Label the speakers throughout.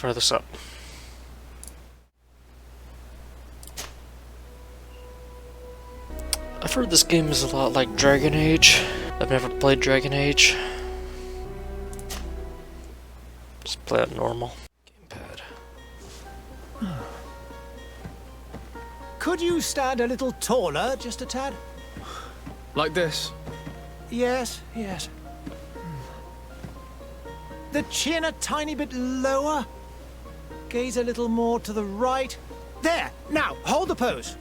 Speaker 1: fire this up. I've heard this game is a lot like Dragon Age. I've never played Dragon Age. Just play it normal. Gamepad.
Speaker 2: Could you stand a little taller, just a tad?
Speaker 3: Like this?
Speaker 2: Yes, yes. The chin a tiny bit lower. Gaze a little more to the right. There! Now, hold the pose.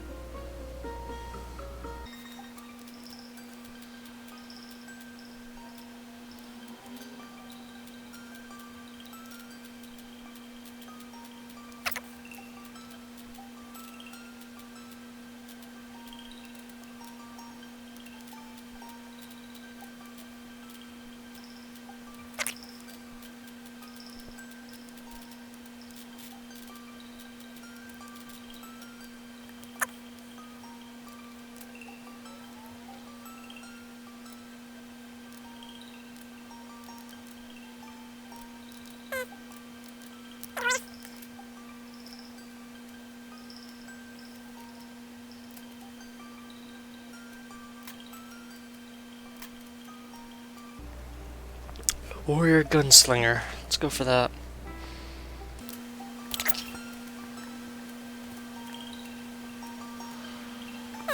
Speaker 1: Warrior Gunslinger. Let's go for that.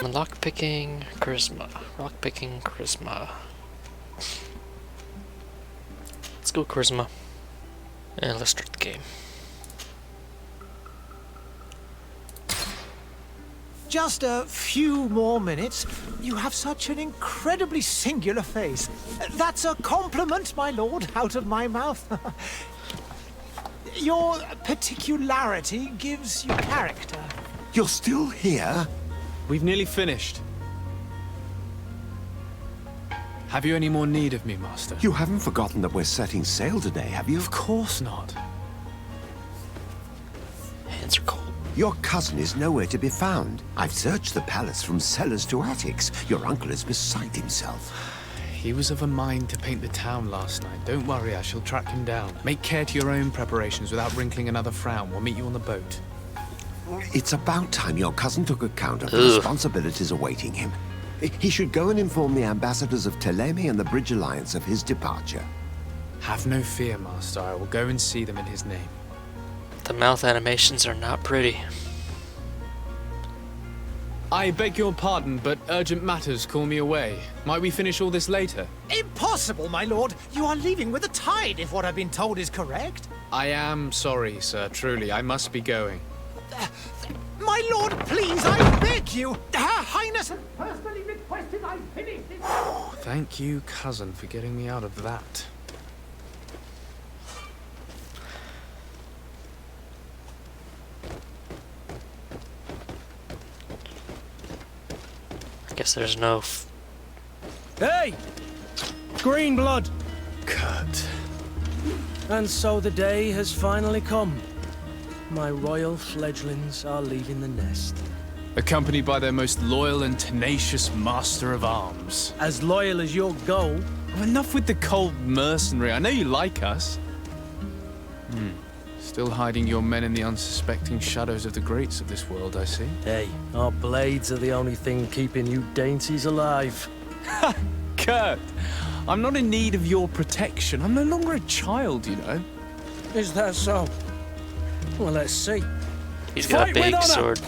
Speaker 1: Lockpicking, charisma. Lockpicking, charisma. Let's go charisma. And let's start the game.
Speaker 2: Just a few more minutes. You have such an incredibly singular face. That's a compliment, my lord, out of my mouth. Your particularity gives you character.
Speaker 4: You're still here?
Speaker 3: We've nearly finished. Have you any more need of me, Master?
Speaker 4: You haven't forgotten that we're setting sail today, have you?
Speaker 3: Of course not.
Speaker 1: Hands are cold.
Speaker 4: Your cousin is nowhere to be found. I've searched the palace from cellars to attics. Your uncle is beside himself.
Speaker 3: He was of a mind to paint the town last night. Don't worry, I shall track him down. Make care to your own preparations without wrinkling another frown. We'll meet you on the boat.
Speaker 4: It's about time your cousin took account of the responsibilities awaiting him. He should go and inform the ambassadors of Telemi and the Bridge Alliance of his departure.
Speaker 3: Have no fear, Master. I will go and see them in his name.
Speaker 1: The mouth animations are not pretty.
Speaker 3: I beg your pardon, but urgent matters call me away. Might we finish all this later?
Speaker 2: Impossible, my lord. You are leaving with the tide, if what I've been told is correct.
Speaker 3: I am sorry, sir. Truly, I must be going.
Speaker 2: My lord, please, I beg you. Her Highness has personally requested I finish this.
Speaker 3: Thank you, cousin, for getting me out of that.
Speaker 1: I guess there's no
Speaker 5: Hey! Green blood!
Speaker 3: Kurt.
Speaker 5: And so the day has finally come. My royal fledglings are leaving the nest.
Speaker 3: Accompanied by their most loyal and tenacious master of arms.
Speaker 5: As loyal as your goal.
Speaker 3: Oh, enough with the cold mercenary. I know you like us. Still hiding your men in the unsuspecting shadows of the greats of this world, I see.
Speaker 5: Hey, our blades are the only thing keeping you dainties alive.
Speaker 3: Kurt, I'm not in need of your protection. I'm no longer a child, you know.
Speaker 5: Is that so? Well, let's see.
Speaker 1: He's got a
Speaker 5: Fight with
Speaker 1: big
Speaker 5: honor!
Speaker 1: sword.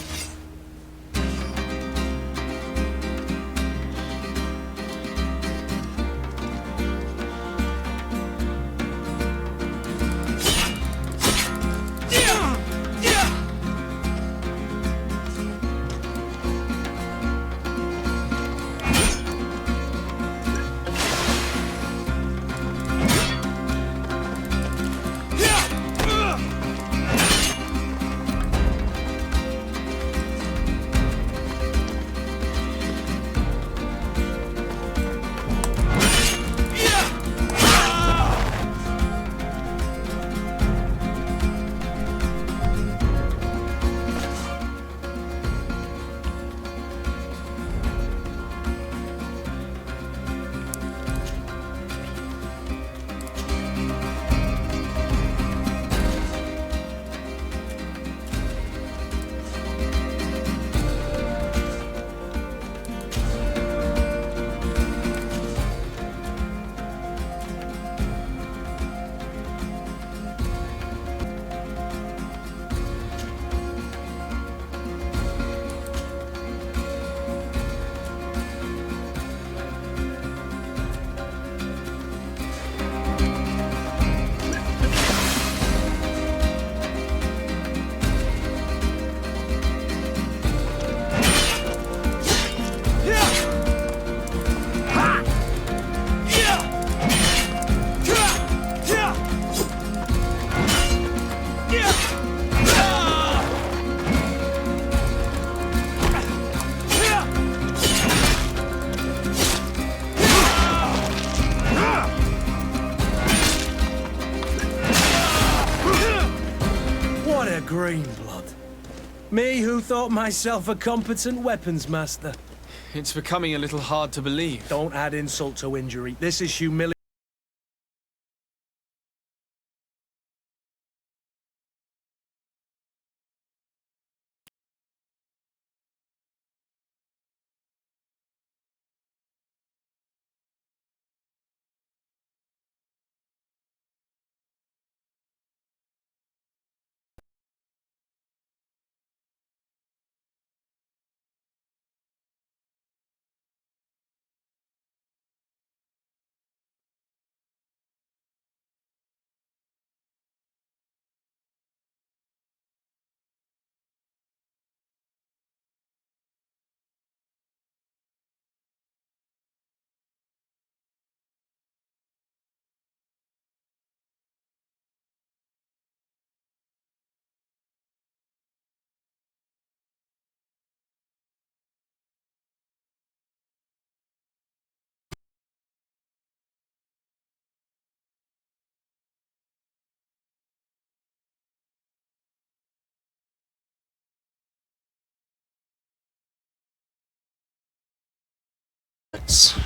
Speaker 5: Serene blood. Me who thought myself a competent weapons master.
Speaker 3: It's becoming a little hard to believe.
Speaker 5: Don't add insult to injury. This is humiliating.
Speaker 1: It's...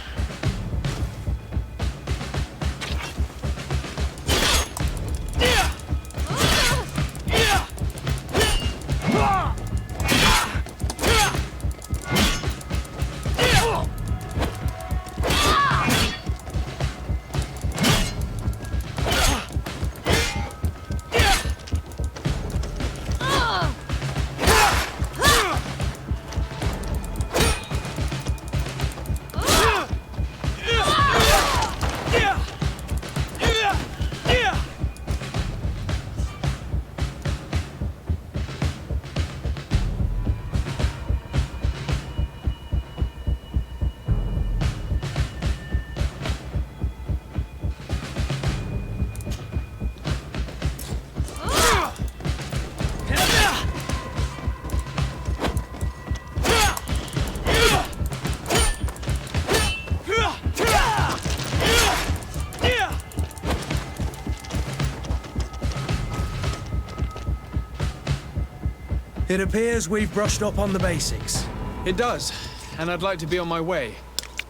Speaker 5: It appears we've brushed up on the basics.
Speaker 3: It does, and I'd like to be on my way.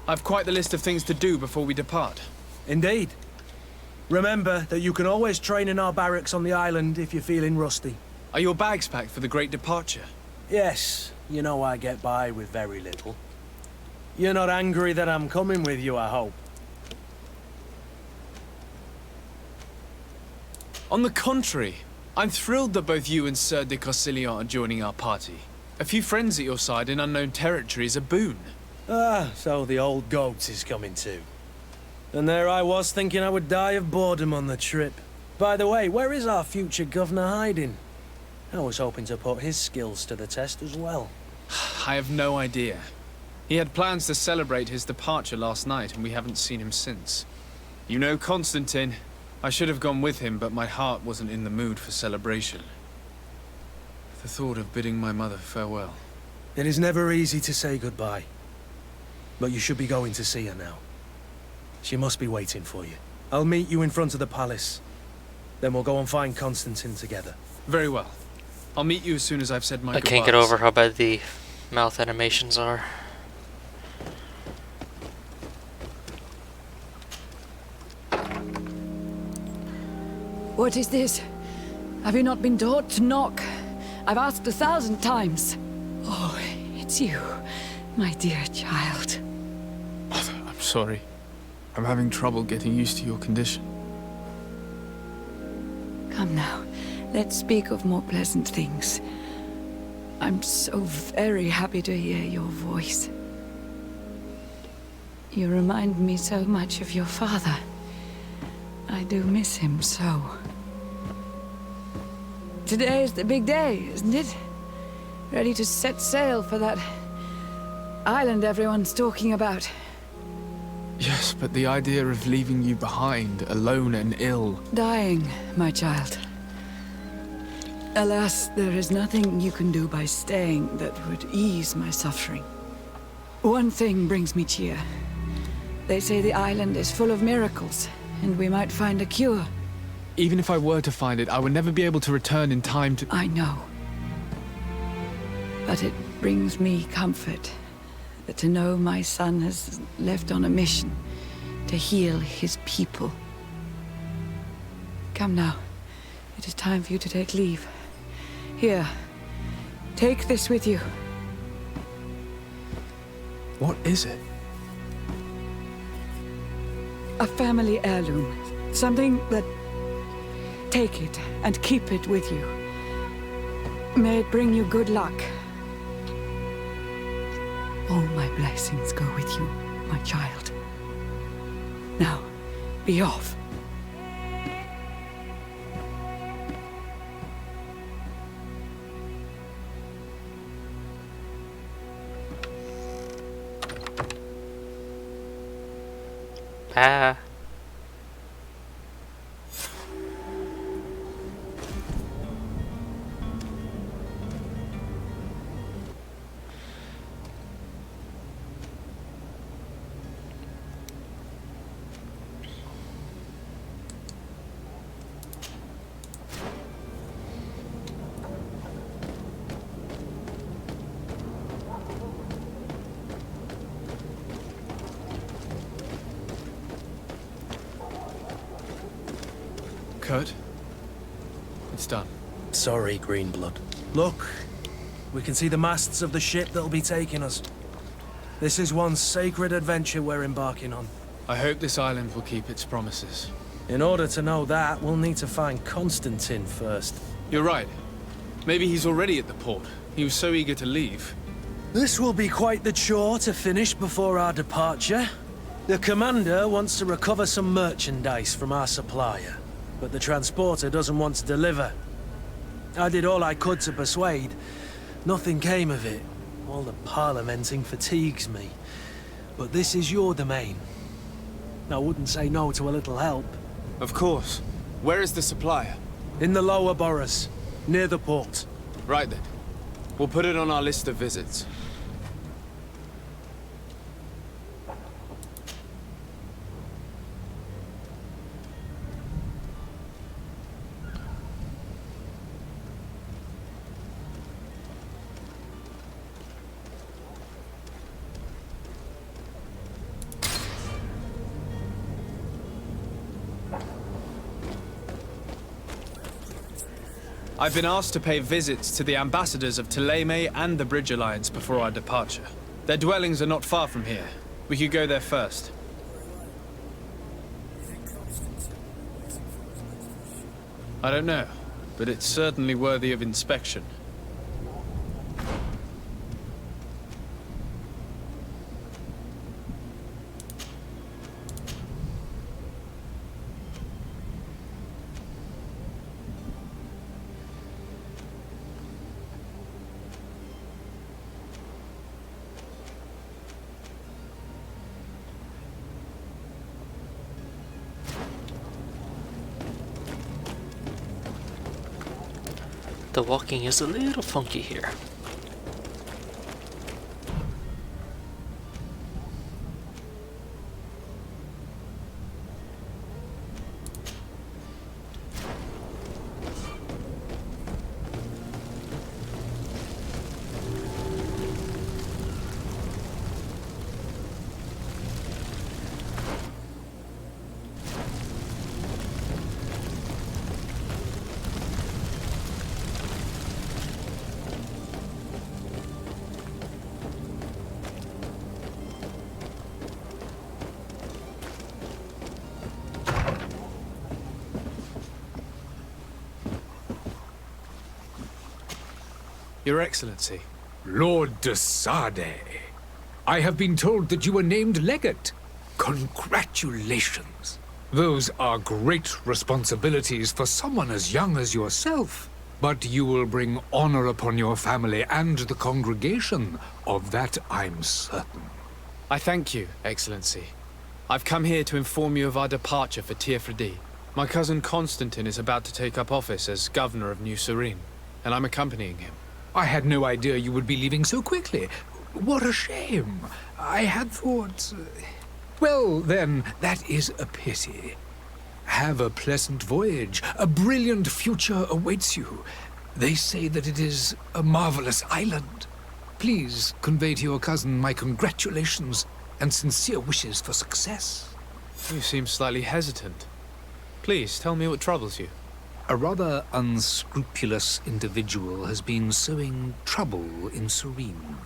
Speaker 3: I've quite the list of things to do before we depart.
Speaker 5: Indeed. Remember that you can always train in our barracks on the island if you're feeling rusty.
Speaker 3: Are your bags packed for the great departure?
Speaker 5: Yes, you know I get by with very little. You're not angry that I'm coming with you, I hope.
Speaker 3: On the contrary, I'm thrilled that both you and Sir de Cossillon are joining our party. A few friends at your side in unknown territory is a boon.
Speaker 5: Ah, so the old goat is coming too. And there I was thinking I would die of boredom on the trip. By the way, where is our future governor hiding? I was hoping to put his skills to the test as well.
Speaker 3: I have no idea. He had plans to celebrate his departure last night, and we haven't seen him since. You know Constantine. I should have gone with him, but my heart wasn't in the mood for celebration. The thought of bidding my mother farewell.
Speaker 5: It is never easy to say goodbye. But you should be going to see her now. She must be waiting for you. I'll meet you in front of the palace. Then we'll go and find Constantine together.
Speaker 3: Very well. I'll meet you as soon as I've said my
Speaker 1: I
Speaker 3: goodbyes.
Speaker 1: can't get over how bad the mouth animations are.
Speaker 6: What is this? Have you not been taught to knock? I've asked 1,000 times. Oh, it's you, my dear child.
Speaker 3: Mother, I'm sorry. I'm having trouble getting used to your condition.
Speaker 6: Come now, let's speak of more pleasant things. I'm so very happy to hear your voice. You remind me so much of your father. I do miss him so. Today is the big day, isn't it? Ready to set sail for that island everyone's talking about.
Speaker 3: Yes, but the idea of leaving you behind, alone and ill...
Speaker 6: Dying, my child. Alas, there is nothing you can do by staying that would ease my suffering. One thing brings me cheer. They say the island is full of miracles, and we might find a cure.
Speaker 3: Even if I were to find it, I would never be able to return in time to...
Speaker 6: I know. But it brings me comfort to know my son has left on a mission to heal his people. Come now. It is time for you to take leave. Here, take this with you.
Speaker 3: What is it?
Speaker 6: A family heirloom. Something that... Take it and keep it with you. May it bring you good luck. All my blessings go with you, my child. Now, be off.
Speaker 1: Bye.
Speaker 3: Kurt, it's done.
Speaker 5: Sorry, Greenblood. Look, we can see the masts of the ship that'll be taking us. This is one sacred adventure we're embarking on.
Speaker 3: I hope this island will keep its promises.
Speaker 5: In order to know that, we'll need to find Constantine first.
Speaker 3: You're right. Maybe he's already at the port. He was so eager to leave.
Speaker 5: This will be quite the chore to finish before our departure. The commander wants to recover some merchandise from our supplier, but the transporter doesn't want to deliver. I did all I could to persuade. Nothing came of it. All the parliamenting fatigues me. But this is your domain. I wouldn't say no to a little help.
Speaker 3: Of course. Where is the supplier?
Speaker 5: In the lower boroughs, near the port.
Speaker 3: Right then. We'll put it on our list of visits. I've been asked to pay visits to the ambassadors of Thélème and the Bridge Alliance before our departure. Their dwellings are not far from here. We could go there first. I don't know, but it's certainly worthy of inspection.
Speaker 1: The walking is a little funky here.
Speaker 3: Your Excellency.
Speaker 7: Lord de Sade, I have been told that you were named legate. Congratulations. Those are great responsibilities for someone as young as yourself. But you will bring honor upon your family and the congregation. Of that I'm certain.
Speaker 3: I thank you, Excellency. I've come here to inform you of our departure for Tirfredi. My cousin Constantine is about to take up office as governor of New Serene, and I'm accompanying him.
Speaker 7: I had no idea you would be leaving so quickly. What a shame. I had thought... Well, then, that is a pity. Have a pleasant voyage. A brilliant future awaits you. They say that it is a marvelous island. Please convey to your cousin my congratulations and sincere wishes for success.
Speaker 3: You seem slightly hesitant. Please, tell me what troubles you.
Speaker 7: A rather unscrupulous individual has been sowing trouble in Serene.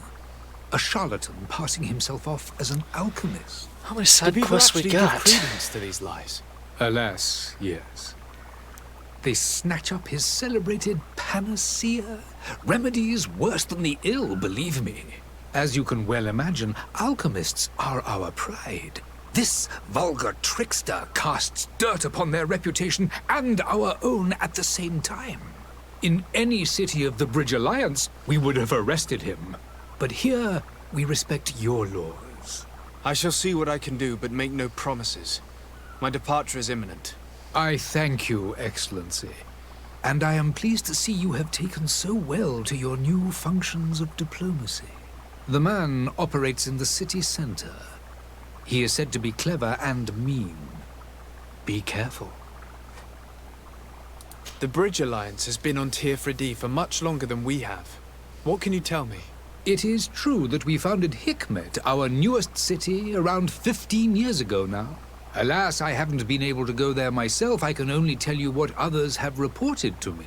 Speaker 7: A charlatan passing himself off as an alchemist.
Speaker 1: How many
Speaker 3: Do
Speaker 1: side
Speaker 3: people
Speaker 1: quests we
Speaker 3: actually give
Speaker 1: got?
Speaker 3: credence to these lies?
Speaker 7: Alas, yes. They snatch up his celebrated panacea. Remedies worse than the ill, believe me. As you can well imagine, alchemists are our pride. This vulgar trickster casts dirt upon their reputation and our own at the same time. In any city of the Bridge Alliance, we would have arrested him. But here, we respect your laws.
Speaker 3: I shall see what I can do, but make no promises. My departure is imminent.
Speaker 7: I thank you, Excellency. And I am pleased to see you have taken so well to your new functions of diplomacy. The man operates in the city center. He is said to be clever and mean. Be careful.
Speaker 3: The Bridge Alliance has been on Teofredi for much longer than we have. What can you tell me?
Speaker 7: It is true that we founded Hikmet, our newest city, around 15 years ago now. Alas, I haven't been able to go there myself. I can only tell you what others have reported to me.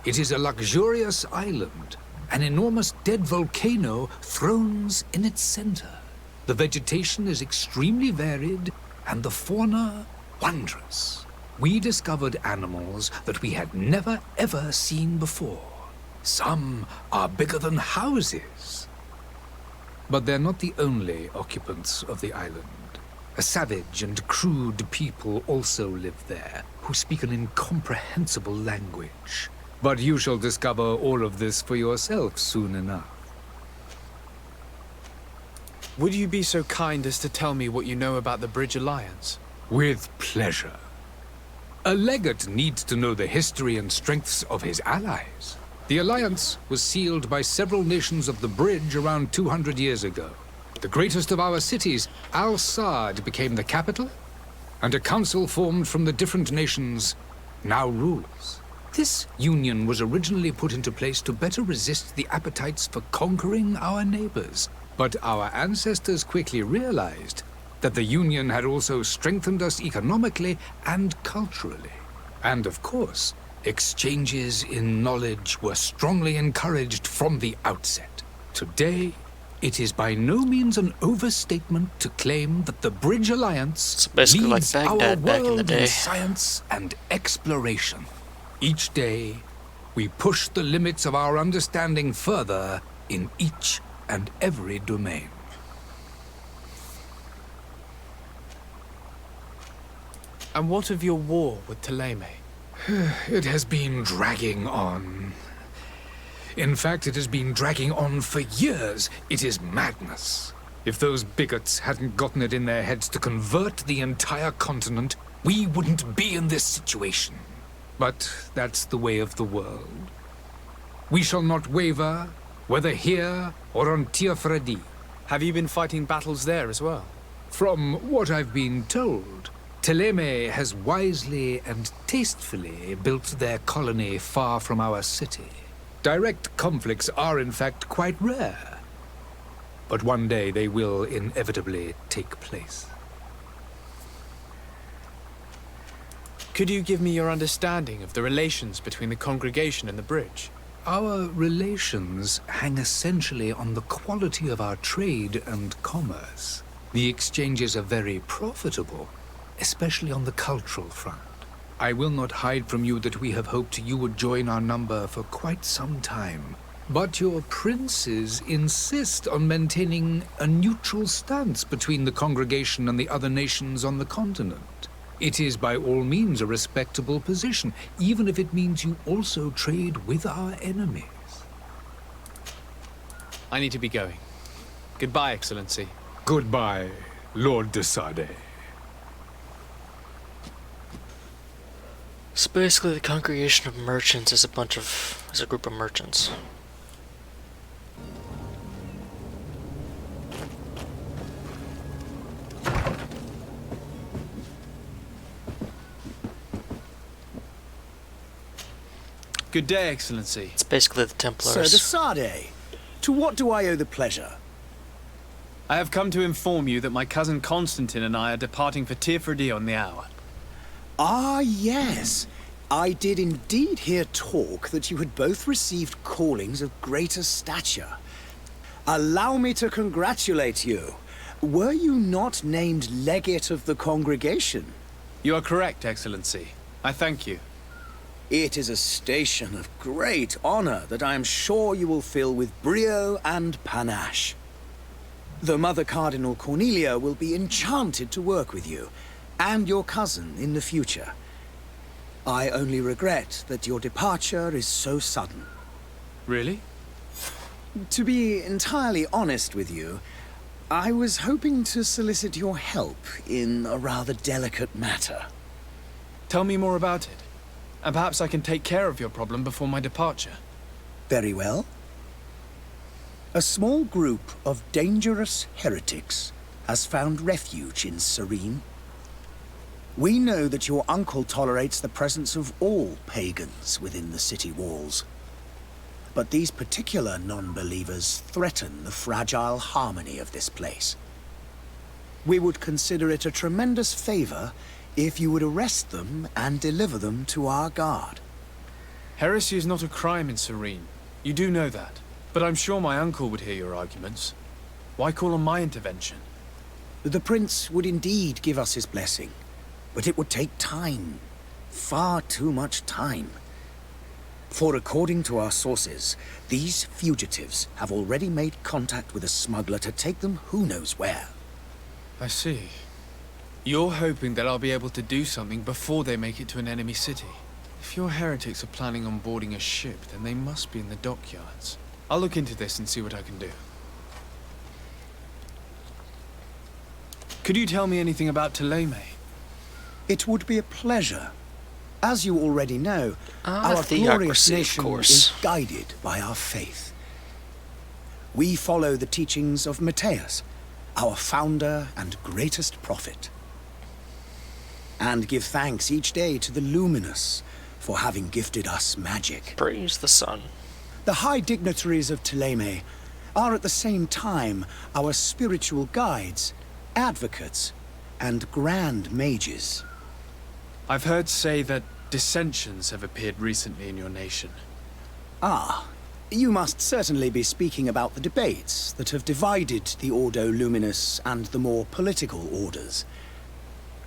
Speaker 7: It is a luxurious island. An enormous dead volcano thrones in its center. The vegetation is extremely varied, and the fauna wondrous. We discovered animals that we had never ever seen before. Some are bigger than houses. But they're not the only occupants of the island. A savage and crude people also live there, who speak an incomprehensible language. But you shall discover all of this for yourself soon enough.
Speaker 3: Would you be so kind as to tell me what you know about the Bridge Alliance?
Speaker 7: With pleasure. A legate needs to know the history and strengths of his allies. The alliance was sealed by several nations of the Bridge around 200 years ago. The greatest of our cities, Al-Sad, became the capital, and a council formed from the different nations now rules. This union was originally put into place to better resist the appetites for conquering our neighbors. But our ancestors quickly realized that the union had also strengthened us economically and culturally. And of course, exchanges in knowledge were strongly encouraged from the outset. Today, it is by no means an overstatement to claim that the Bridge Alliance
Speaker 1: It's basically like
Speaker 7: leads our
Speaker 1: Baghdad back in the
Speaker 7: world
Speaker 1: day.
Speaker 7: in science and exploration. Each day, we push the limits of our understanding further in each and every domain.
Speaker 3: And what of your war with Thélème?
Speaker 7: It has been dragging on. In fact, it has been dragging on for years. It is madness. If those bigots hadn't gotten it in their heads to convert the entire continent, we wouldn't be in this situation. But that's the way of the world. We shall not waver, whether here or on Teofredi.
Speaker 3: Have you been fighting battles there as well?
Speaker 7: From what I've been told, Thélème has wisely and tastefully built their colony far from our city. Direct conflicts are in fact quite rare. But one day they will inevitably take place.
Speaker 3: Could you give me your understanding of the relations between the congregation and the bridge?
Speaker 7: Our relations hang essentially on the quality of our trade and commerce. The exchanges are very profitable, especially on the cultural front. I will not hide from you that we have hoped you would join our number for quite some time. But your princes insist on maintaining a neutral stance between the congregation and the other nations on the continent. It is by all means a respectable position, even if it means you also trade with our enemies.
Speaker 3: I need to be going. Goodbye, Excellency.
Speaker 7: Goodbye, Lord de Sade.
Speaker 1: So basically, the congregation of merchants is a group of merchants.
Speaker 3: Good day, Excellency.
Speaker 1: It's basically the
Speaker 2: Sir
Speaker 1: Templars.
Speaker 2: de Sade,
Speaker 8: To what do I owe the pleasure?
Speaker 3: I have come to inform you that my cousin Constantine and I are departing for Tirfredi on the hour.
Speaker 8: Ah, yes. I did indeed hear talk that you had both received callings of greater stature. Allow me to congratulate you. Were you not named legate of the congregation?
Speaker 3: You are correct, Excellency. I thank you.
Speaker 8: It is a station of great honor that I am sure you will fill with brio and panache. The Mother Cardinal Cornelia will be enchanted to work with you, and your cousin in the future. I only regret that your departure is so sudden.
Speaker 3: Really?
Speaker 8: To be entirely honest with you, I was hoping to solicit your help in a rather delicate matter.
Speaker 3: Tell me more about it, and perhaps I can take care of your problem before my departure.
Speaker 8: Very well. A small group of dangerous heretics has found refuge in Serene. We know that your uncle tolerates the presence of all pagans within the city walls. But these particular non-believers threaten the fragile harmony of this place. We would consider it a tremendous favor if you would arrest them and deliver them to our guard.
Speaker 3: Heresy is not a crime in Serene. You do know that. But I'm sure my uncle would hear your arguments. Why call on my intervention?
Speaker 8: The prince would indeed give us his blessing, but it would take time. Far too much time. For according to our sources, these fugitives have already made contact with a smuggler to take them who knows where.
Speaker 3: I see. You're hoping that I'll be able to do something before they make it to an enemy city. If your heretics are planning on boarding a ship, then they must be in the dockyards. I'll look into this and see what I can do. Could you tell me anything about Thélème?
Speaker 8: It would be a pleasure. As you already know, our glorious
Speaker 1: theocracy, of
Speaker 8: nation
Speaker 1: course.
Speaker 8: is guided by our faith. We follow the teachings of Matthias, our founder and greatest prophet, and give thanks each day to the Luminous for having gifted us magic.
Speaker 1: Praise the sun.
Speaker 8: The high dignitaries of Thélème are at the same time our spiritual guides, advocates, and grand mages.
Speaker 3: I've heard say that dissensions have appeared recently in your nation.
Speaker 8: Ah, you must certainly be speaking about the debates that have divided the Ordo Luminous and the more political orders.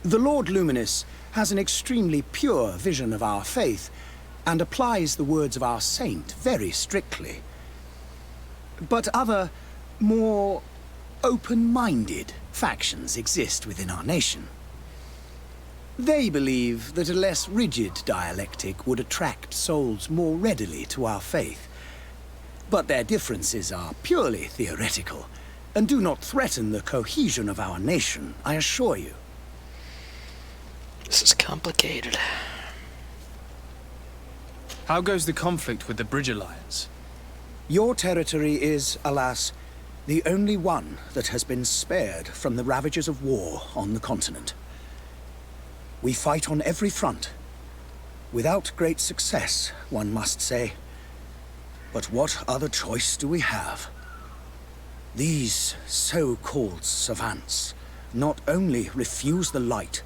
Speaker 8: The Lord Luminous has an extremely pure vision of our faith and applies the words of our saint very strictly. But other, more open-minded factions exist within our nation. They believe that a less rigid dialectic would attract souls more readily to our faith. But their differences are purely theoretical, and do not threaten the cohesion of our nation, I assure you.
Speaker 1: This is complicated.
Speaker 3: How goes the conflict with the Bridge Alliance?
Speaker 8: Your territory is, alas, the only one that has been spared from the ravages of war on the continent. We fight on every front. Without great success, one must say. But what other choice do we have? These so-called savants not only refuse the light,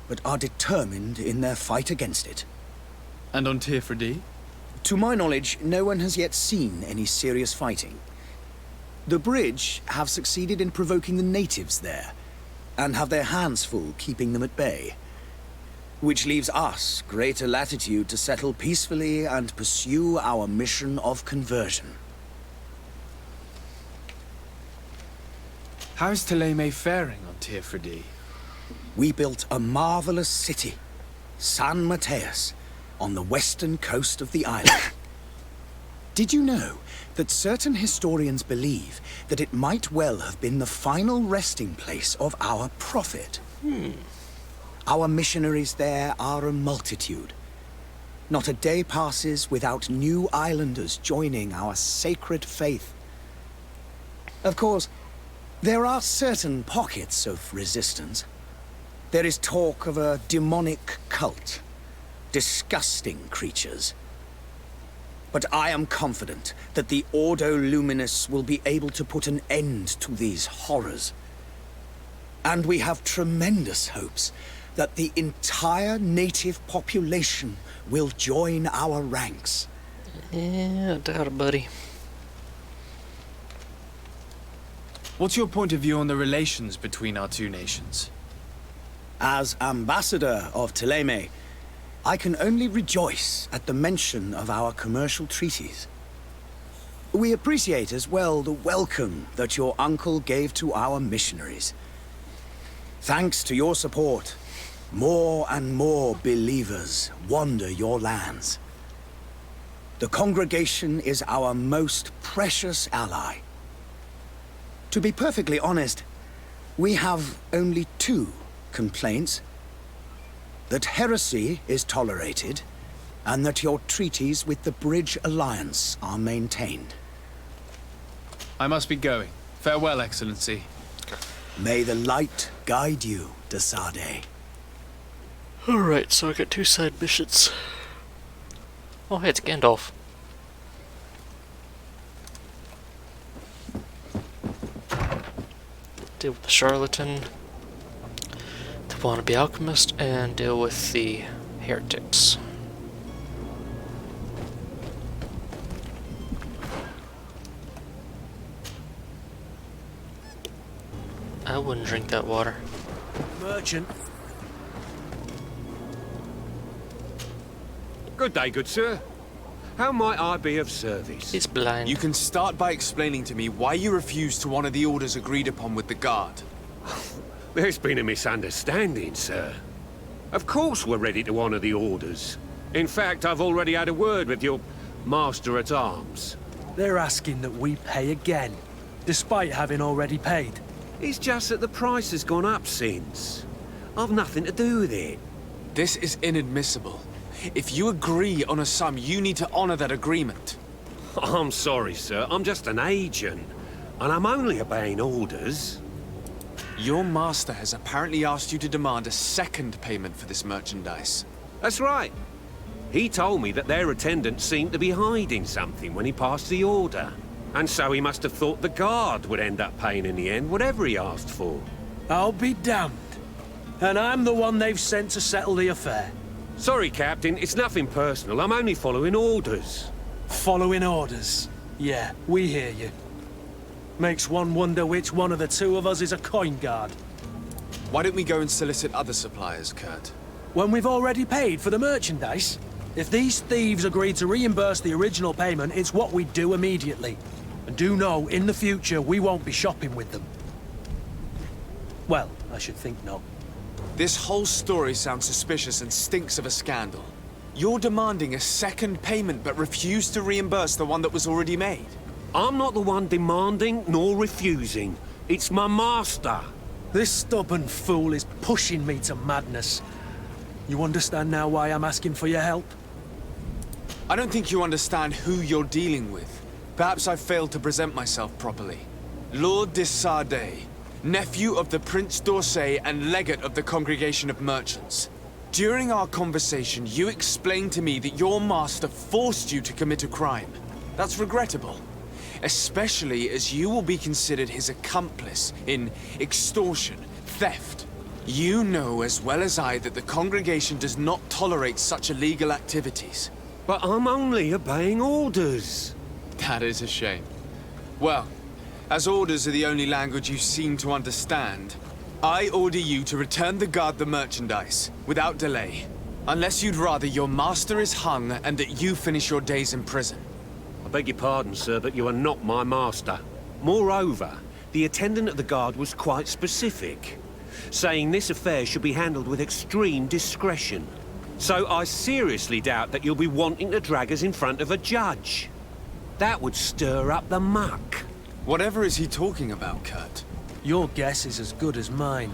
Speaker 8: but are determined in their fight against it.
Speaker 3: And on Tirfredi?
Speaker 8: To my knowledge, no one has yet seen any serious fighting. The Bridge have succeeded in provoking the natives there, and have their hands full keeping them at bay. Which leaves us greater latitude to settle peacefully and pursue our mission of conversion.
Speaker 3: How is Thélème faring on Tirfredi?
Speaker 8: We built a marvelous city, San Matthias, on the western coast of the island. Did you know that certain historians believe that it might well have been the final resting place of our prophet? Our missionaries there are a multitude. Not a day passes without new islanders joining our sacred faith. Of course, there are certain pockets of resistance. There is talk of a demonic cult. Disgusting creatures. but I am confident that the Ordo Luminous will be able to put an end to these horrors. And we have tremendous hopes that the entire native population will join our ranks.
Speaker 1: Yeah, I doubt it, buddy.
Speaker 3: What's your point of view on the relations between our two nations?
Speaker 8: As ambassador of Thélème, I can only rejoice at the mention of our commercial treaties. We appreciate as well the welcome that your uncle gave to our missionaries. Thanks to your support, more and more believers wander your lands. The congregation is our most precious ally. To be perfectly honest, we have only 2 complaints. That heresy is tolerated, and that your treaties with the Bridge Alliance are maintained.
Speaker 3: I must be going. Farewell, Excellency.
Speaker 8: May the light guide you, de Sade.
Speaker 1: Alright, so I got 2 side missions. Oh, hey, it's Gandalf. Deal with the charlatan, the wannabe alchemist, and deal with the heretics. I wouldn't drink that water.
Speaker 5: Merchant.
Speaker 9: Good day, good sir. How might I be of service?
Speaker 1: He's blind.
Speaker 3: You can start by explaining to me why you refused to honor the orders agreed upon with the guard.
Speaker 9: There's been a misunderstanding, sir. Of course we're ready to honor the orders. In fact, I've already had a word with your master-at-arms.
Speaker 5: They're asking that we pay again, despite having already paid.
Speaker 9: It's just that the price has gone up since. I've nothing to do with it.
Speaker 3: This is inadmissible. If you agree on a sum, you need to honor that agreement.
Speaker 9: I'm sorry, sir. I'm just an agent. And I'm only obeying orders.
Speaker 3: Your master has apparently asked you to demand a second payment for this merchandise.
Speaker 9: That's right. He told me that their attendant seemed to be hiding something when he passed the order. And so he must have thought the guard would end up paying in the end, whatever he asked for.
Speaker 5: I'll be damned. And I'm the one they've sent to settle the affair.
Speaker 9: Sorry, Captain. It's nothing personal. I'm only following orders.
Speaker 5: Following orders. Yeah, we hear you. Makes one wonder which one of the 2 of us is a coin guard.
Speaker 3: Why don't we go and solicit other suppliers, Kurt?
Speaker 5: When we've already paid for the merchandise? If these thieves agree to reimburse the original payment, it's what we do immediately. And do know, in the future, we won't be shopping with them. Well, I should think not.
Speaker 3: This whole story sounds suspicious and stinks of a scandal. You're demanding a second payment but refuse to reimburse the one that was already made.
Speaker 9: I'm not the one demanding nor refusing. It's my master.
Speaker 5: This stubborn fool is pushing me to madness. You understand now why I'm asking for your help?
Speaker 3: I don't think you understand who you're dealing with. Perhaps I failed to present myself properly. Lord de Sade, nephew of the Prince d'Orsay and legate of the Congregation of Merchants. During our conversation, you explained to me that your master forced you to commit a crime. That's regrettable, especially as you will be considered his accomplice in extortion, theft. You know as well as I that the congregation does not tolerate such illegal activities.
Speaker 9: But I'm only obeying orders.
Speaker 3: That is a shame. Well, as orders are the only language you seem to understand, I order you to return the guard the merchandise, without delay. Unless you'd rather your master is hung and that you finish your days in prison.
Speaker 9: I beg your pardon, sir, but you are not my master. Moreover, the attendant of the guard was quite specific, saying this affair should be handled with extreme discretion. So I seriously doubt that you'll be wanting to drag us in front of a judge. That would stir up the muck.
Speaker 3: Whatever is he talking about, Kurt?
Speaker 5: Your guess is as good as mine.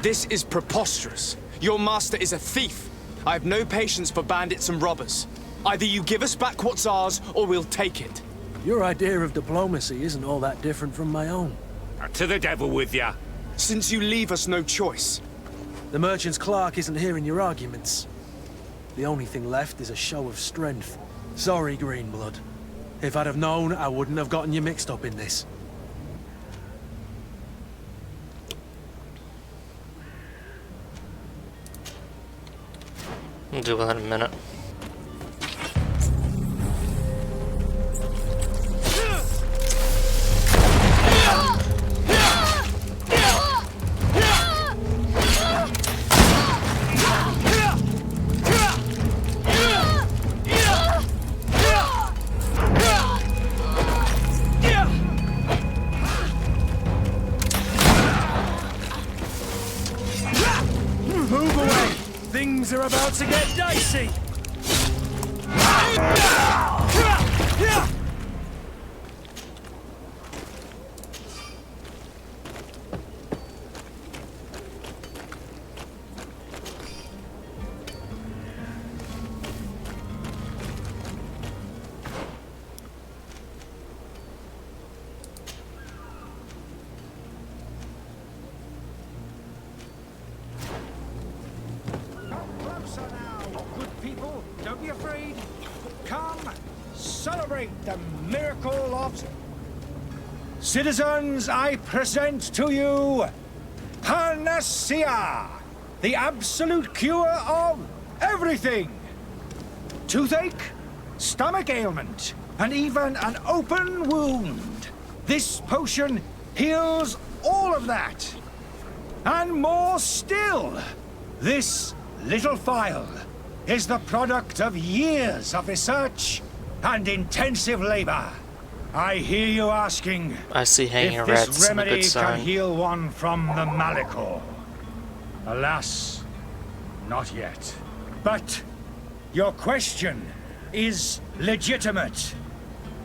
Speaker 3: This is preposterous. Your master is a thief. I have no patience for bandits and robbers. Either you give us back what's ours, or we'll take it.
Speaker 5: Your idea of diplomacy isn't all that different from my own.
Speaker 9: To the devil with ya.
Speaker 3: Since you leave us no choice.
Speaker 5: The merchant's clerk isn't hearing your arguments. The only thing left is a show of strength. Sorry, Greenblood. If I'd have known, I wouldn't have gotten you mixed up in this.
Speaker 1: We'll do that in a minute.
Speaker 5: Move away! Things are about to get dicey!
Speaker 10: Closer now, good people. Don't be afraid. Come, celebrate the miracle of... Citizens, I present to you Panacea, the absolute cure of everything. Toothache, stomach ailment, and even an open wound. This potion heals all of that. And more still. This little phial is the product of years of research and intensive labor. I hear you asking
Speaker 1: I see hanging
Speaker 10: if
Speaker 1: rats
Speaker 10: this
Speaker 1: is a
Speaker 10: remedy
Speaker 1: good
Speaker 10: can
Speaker 1: sign.
Speaker 10: heal one from the Malichor. Alas, not yet. But your question is legitimate.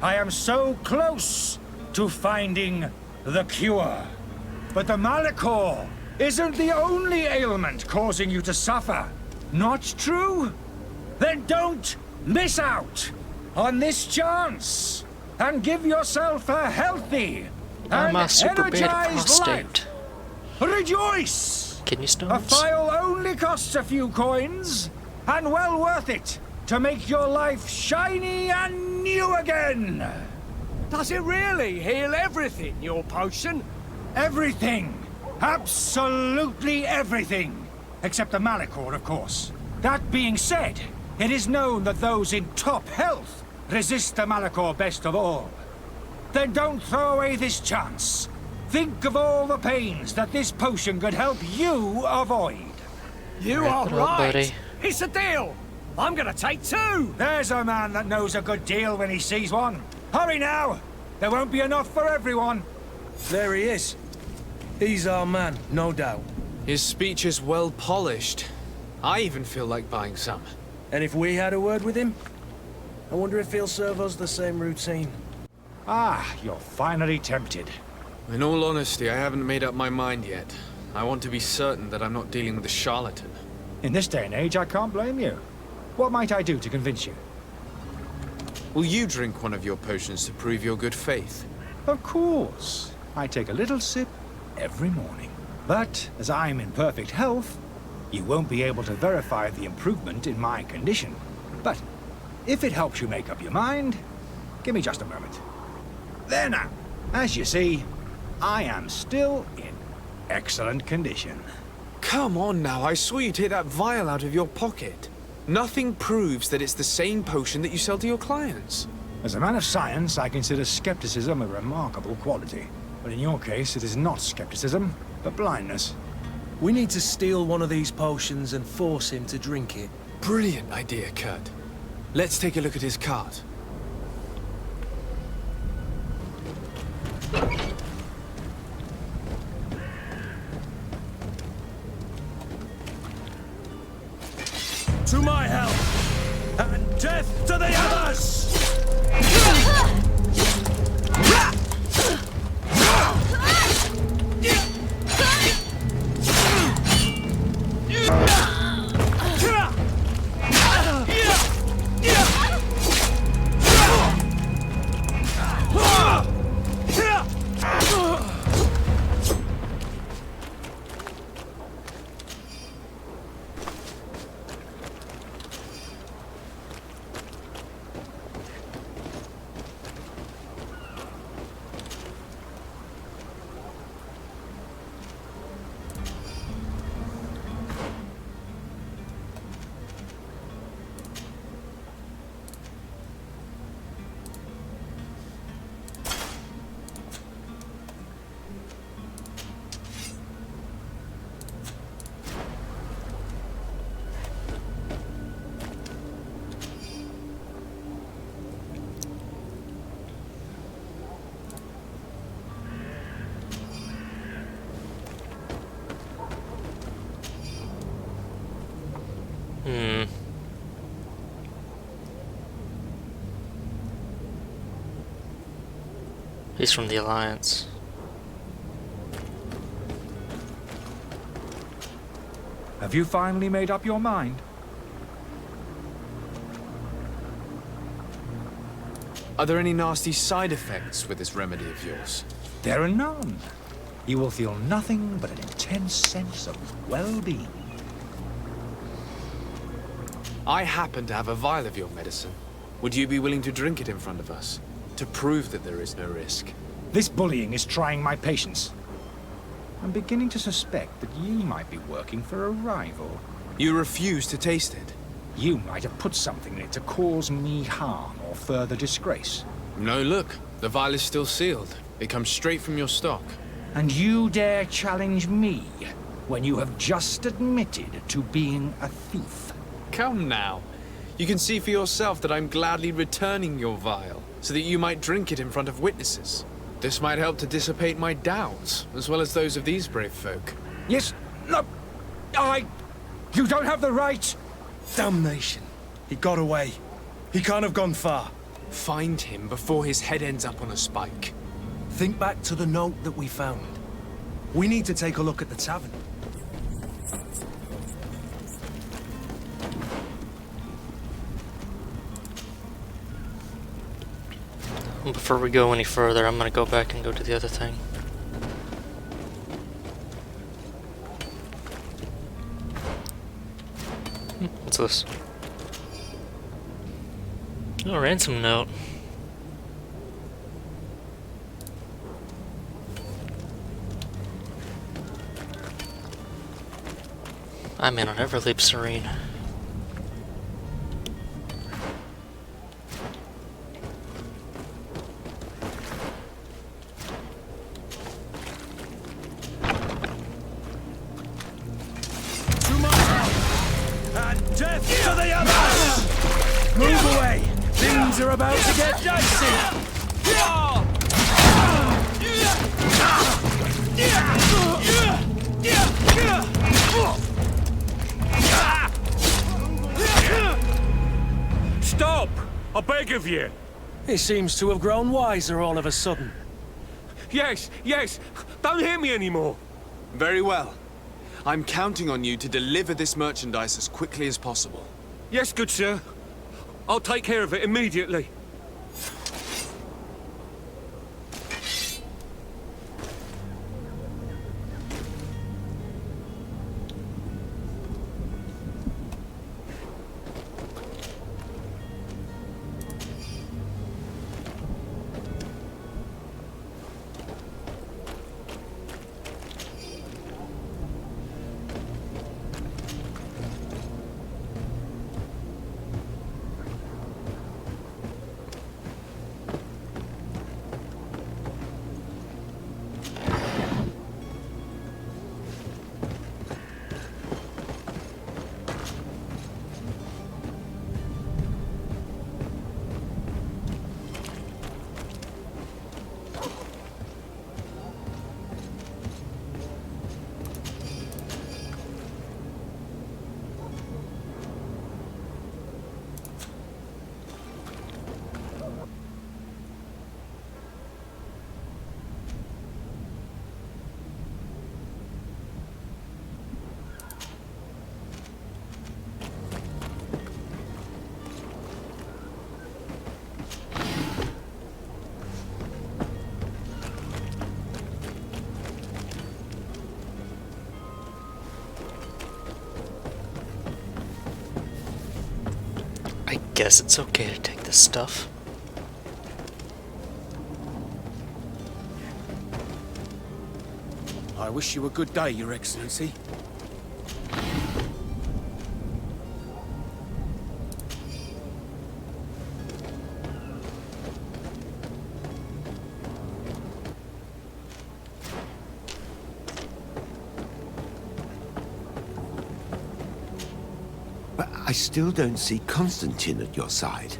Speaker 10: I am so close to finding the cure. But the Malichor isn't the only ailment causing you to suffer. Not true? Then don't miss out on this chance and give yourself a healthy and
Speaker 1: My super beta
Speaker 10: energized life.
Speaker 1: prostate.
Speaker 10: Rejoice!
Speaker 1: Kidney
Speaker 10: A
Speaker 1: stones?
Speaker 10: phial only costs a few coins, and well worth it to make your life shiny and new again.
Speaker 11: Does it really heal everything, your potion?
Speaker 10: Everything. Absolutely everything. Except the Malichor, of course. That being said, it is known that those in top health resist the Malichor best of all. Then don't throw away this chance. Think of all the pains that this potion could help you avoid.
Speaker 11: You
Speaker 1: Wrap
Speaker 11: are
Speaker 1: it up,
Speaker 11: right.
Speaker 1: buddy.
Speaker 11: It's a deal. I'm gonna take two.
Speaker 10: There's a man that knows a good deal when he sees one. Hurry now! There won't be enough for everyone.
Speaker 5: There he is. He's our man, no doubt.
Speaker 3: His speech is well polished. I even feel like buying some.
Speaker 5: And if we had a word with him, I wonder if he'll serve us the same routine.
Speaker 10: Ah, you're finally tempted.
Speaker 3: In all honesty, I haven't made up my mind yet. I want to be certain that I'm not dealing with a charlatan.
Speaker 10: In this day and age, I can't blame you. What might I do to convince you?
Speaker 3: Will you drink one of your potions to prove your good faith?
Speaker 10: Of course. I take a little sip every morning. But as I'm in perfect health, you won't be able to verify the improvement in my condition. But if it helps you make up your mind, give me just a moment. There now. As you see, I am still in excellent condition.
Speaker 3: Come on now, I saw you take that vial out of your pocket. Nothing proves that it's the same potion that you sell to your clients.
Speaker 10: As a man of science, I consider skepticism a remarkable quality. But in your case, it is not skepticism, but blindness.
Speaker 5: We need to steal one of these potions and force him to drink it.
Speaker 3: Brilliant idea, Kurt. Let's take a look at his cart.
Speaker 11: To my help, and death to the others!
Speaker 1: He's from the Alliance.
Speaker 10: Have you finally made up your mind?
Speaker 3: Are there any nasty side effects with this remedy of yours?
Speaker 10: There are none. You will feel nothing but an intense sense of well-being.
Speaker 3: I happen to have a vial of your medicine. Would you be willing to drink it in front of us? To prove that there is no risk?
Speaker 10: This bullying is trying my patience. I'm beginning to suspect that you might be working for a rival.
Speaker 3: You refuse to taste it?
Speaker 10: You might have put something in it to cause me harm or further disgrace.
Speaker 3: No, look. The vial is still sealed. It comes straight from your stock.
Speaker 10: And you dare challenge me when you have just admitted to being a thief?
Speaker 3: Come now. You can see for yourself that I'm gladly returning your vial, so that you might drink it in front of witnesses. This might help to dissipate my doubts, as well as those of these brave folk.
Speaker 10: Yes, no, you don't have the right.
Speaker 11: Damnation. He got away. He can't have gone far.
Speaker 3: Find him before his head ends up on a spike.
Speaker 11: Think back to the note that we found. We need to take a look at the tavern.
Speaker 1: Before we go any further, I'm gonna go back and go to the other thing. What's this? Oh, ransom note. I may not ever leave Serene.
Speaker 11: Death to the others! Move away! Things are about to get dicey!
Speaker 9: Stop! I beg of you!
Speaker 5: He seems to have grown wiser all of a sudden.
Speaker 9: Yes, yes! Don't hit me anymore!
Speaker 3: Very well. I'm counting on you to deliver this merchandise as quickly as possible.
Speaker 9: Yes, good sir. I'll take care of it immediately.
Speaker 1: I guess it's okay to take this stuff.
Speaker 11: I wish you a good day, Your Excellency.
Speaker 4: But I still don't see Constantine at your side.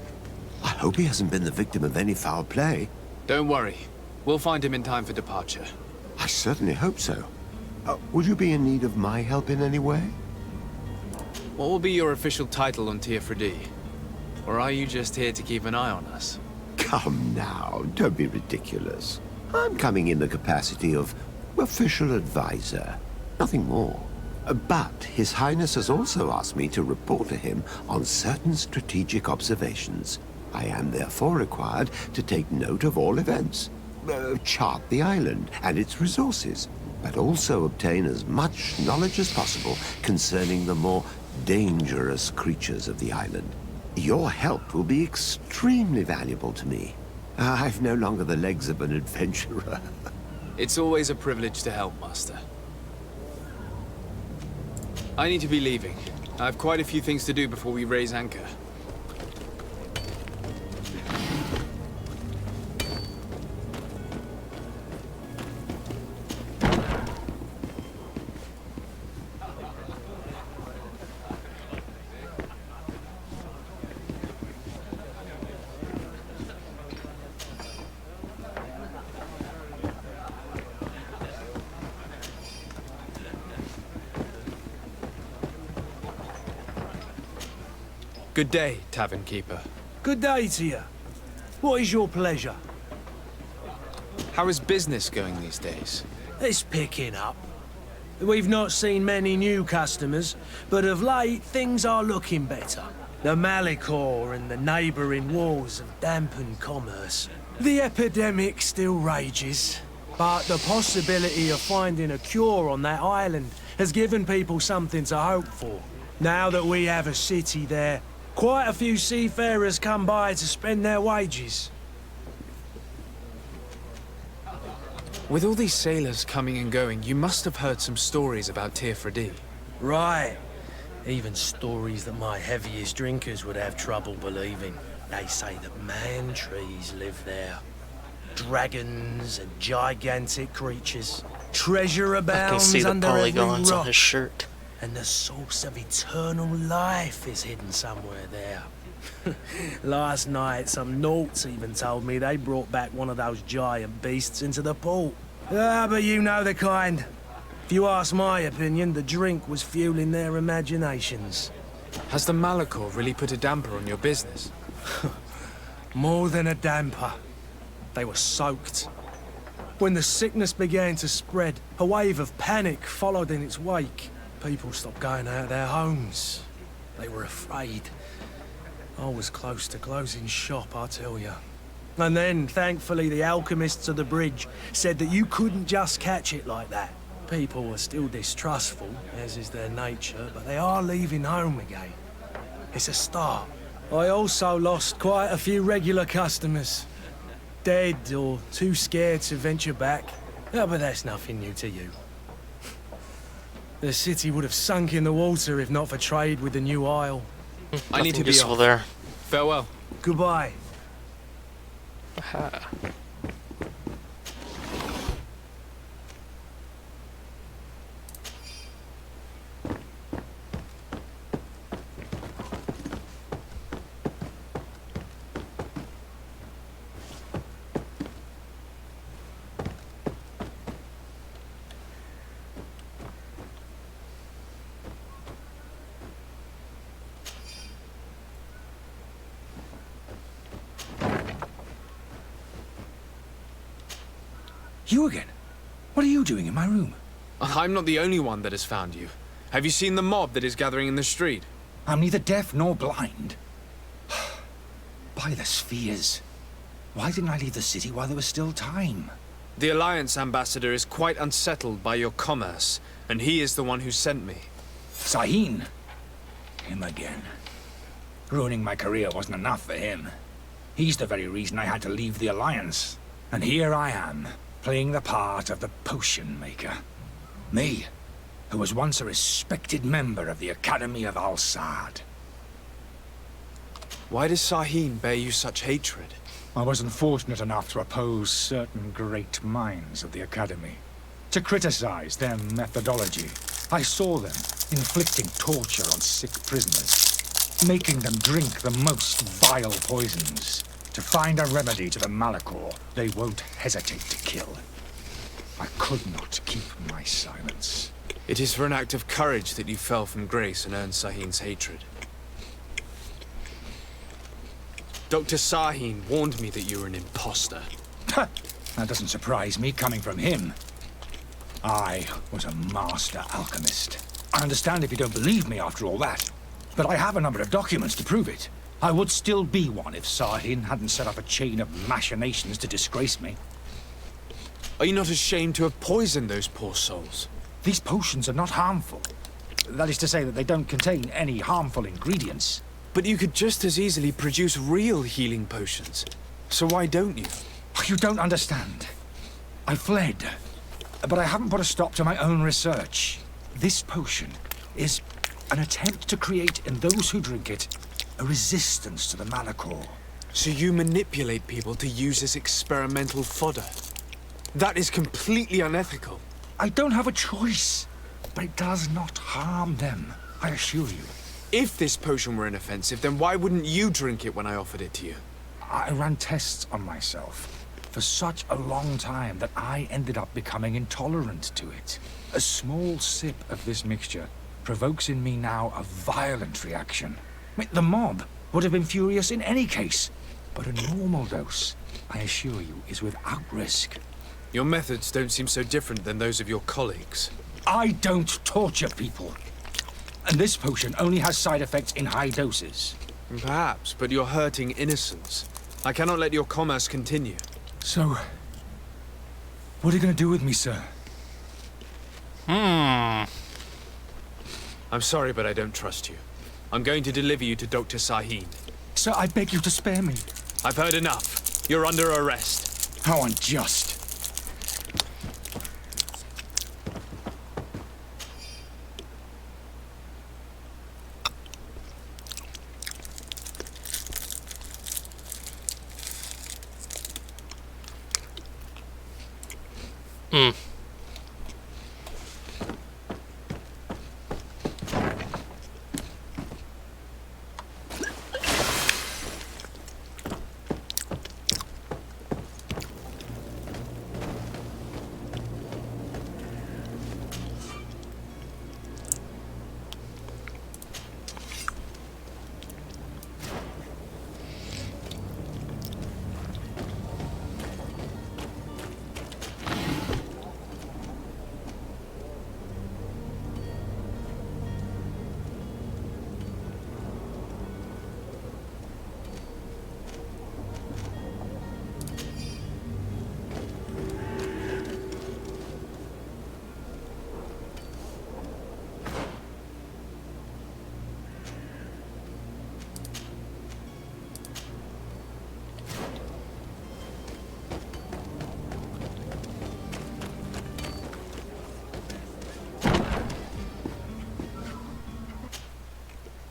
Speaker 4: I hope he hasn't been the victim of any foul play.
Speaker 3: Don't worry. We'll find him in time for departure.
Speaker 4: I certainly hope so. Would you be in need of my help in any way?
Speaker 3: What will be your official title on Teofredi? Or are you just here to keep an eye on us?
Speaker 4: Come now, don't be ridiculous. I'm coming in the capacity of official advisor, nothing more. But His Highness has also asked me to report to him on certain strategic observations. I am therefore required to take note of all events, chart the island and its resources, but also obtain as much knowledge as possible concerning the more dangerous creatures of the island. Your help will be extremely valuable to me. I've no longer the legs of an adventurer.
Speaker 3: It's always a privilege to help, Master. I need to be leaving. I have quite a few things to do before we raise anchor. Good day, Tavern Keeper.
Speaker 5: Good day to you. What is your pleasure?
Speaker 3: How is business going these days?
Speaker 5: It's picking up. We've not seen many new customers, but of late things are looking better. The Malichor and the neighbouring wars have dampened commerce. The epidemic still rages, but the possibility of finding a cure on that island has given people something to hope for. Now that we have a city there, quite a few seafarers come by to spend their wages.
Speaker 3: With all these sailors coming and going, you must have heard some stories about Teofredi.
Speaker 5: Right. Even stories that my heaviest drinkers would have trouble believing. They say that man-trees live there. Dragons and gigantic creatures. Treasure
Speaker 1: I can
Speaker 5: abounds
Speaker 1: see the
Speaker 5: under every
Speaker 1: polygons
Speaker 5: rock.
Speaker 1: on his shirt.
Speaker 5: And the source of eternal life is hidden somewhere there. Last night, some Nauts even told me they brought back one of those giant beasts into the port. Ah, but you know the kind. If you ask my opinion, the drink was fueling their imaginations.
Speaker 3: Has the Malichor really put a damper on your business?
Speaker 5: More than a damper. They were soaked. When the sickness began to spread, a wave of panic followed in its wake. People stopped going out of their homes. They were afraid. I was close to closing shop, I tell you. And then, thankfully, the alchemists of the bridge said that you couldn't just catch it like that. People were still distrustful, as is their nature, but they are leaving home again. It's a start. I also lost quite a few regular customers. Dead or too scared to venture back. Oh, but that's nothing new to you. The city would have sunk in the water if not for trade with the new isle.
Speaker 3: I need to be
Speaker 1: useful
Speaker 3: off.
Speaker 1: there.
Speaker 3: Farewell.
Speaker 5: Goodbye.
Speaker 1: Aha.
Speaker 7: You again? What are you doing in my room?
Speaker 3: I'm not the only one that has found you. Have you seen the mob that is gathering in the street?
Speaker 7: I'm neither deaf nor blind. By the spheres. Why didn't I leave the city while there was still time?
Speaker 3: The Alliance ambassador is quite unsettled by your commerce, and he is the one who sent me.
Speaker 7: Serene. Him again. Ruining my career wasn't enough for him. He's the very reason I had to leave the Alliance. And here I am, playing the part of the potion maker. Me, who was once a respected member of the Academy of Al-Sad.
Speaker 3: Why does Sahin bear you such hatred?
Speaker 7: I wasn't fortunate enough to oppose certain great minds of the Academy. To criticize their methodology. I saw them inflicting torture on sick prisoners, making them drink the most vile poisons. To find a remedy to the Malichor, they won't hesitate to kill. I could not keep my silence.
Speaker 3: It is for an act of courage that you fell from grace and earned Sahin's hatred. Dr. Sahin warned me that you were an imposter.
Speaker 10: That doesn't surprise me, coming from him. I was a master alchemist. I understand if you don't believe me after all that, but I have a number of documents to prove it. I would still be one if Sahin hadn't set up a chain of machinations to disgrace me.
Speaker 3: Are you not ashamed to have poisoned those poor souls?
Speaker 10: These potions are not harmful. That is to say that they don't contain any harmful ingredients.
Speaker 3: But you could just as easily produce real healing potions. So why don't you?
Speaker 10: You don't understand. I fled, but I haven't put a stop to my own research. This potion is an attempt to create in those who drink it a resistance to the Malichor.
Speaker 3: So you manipulate people to use as experimental fodder? That is completely unethical.
Speaker 10: I don't have a choice, but it does not harm them, I assure you.
Speaker 3: If this potion were inoffensive, then why wouldn't you drink it when I offered it to you?
Speaker 10: I ran tests on myself for such a long time that I ended up becoming intolerant to it. A small sip of this mixture provokes in me now a violent reaction. I mean, the mob would have been furious in any case, but a normal dose, I assure you, is without risk.
Speaker 3: Your methods don't seem so different than those of your colleagues.
Speaker 10: I don't torture people. And this potion only has side effects in high doses.
Speaker 3: Perhaps, but you're hurting innocents. I cannot let your commerce continue.
Speaker 10: So, what are you going to do with me, sir?
Speaker 3: I'm sorry, but I don't trust you. I'm going to deliver you to Dr. Sahin.
Speaker 10: Sir, I beg you to spare me.
Speaker 3: I've heard enough. You're under arrest.
Speaker 10: How unjust.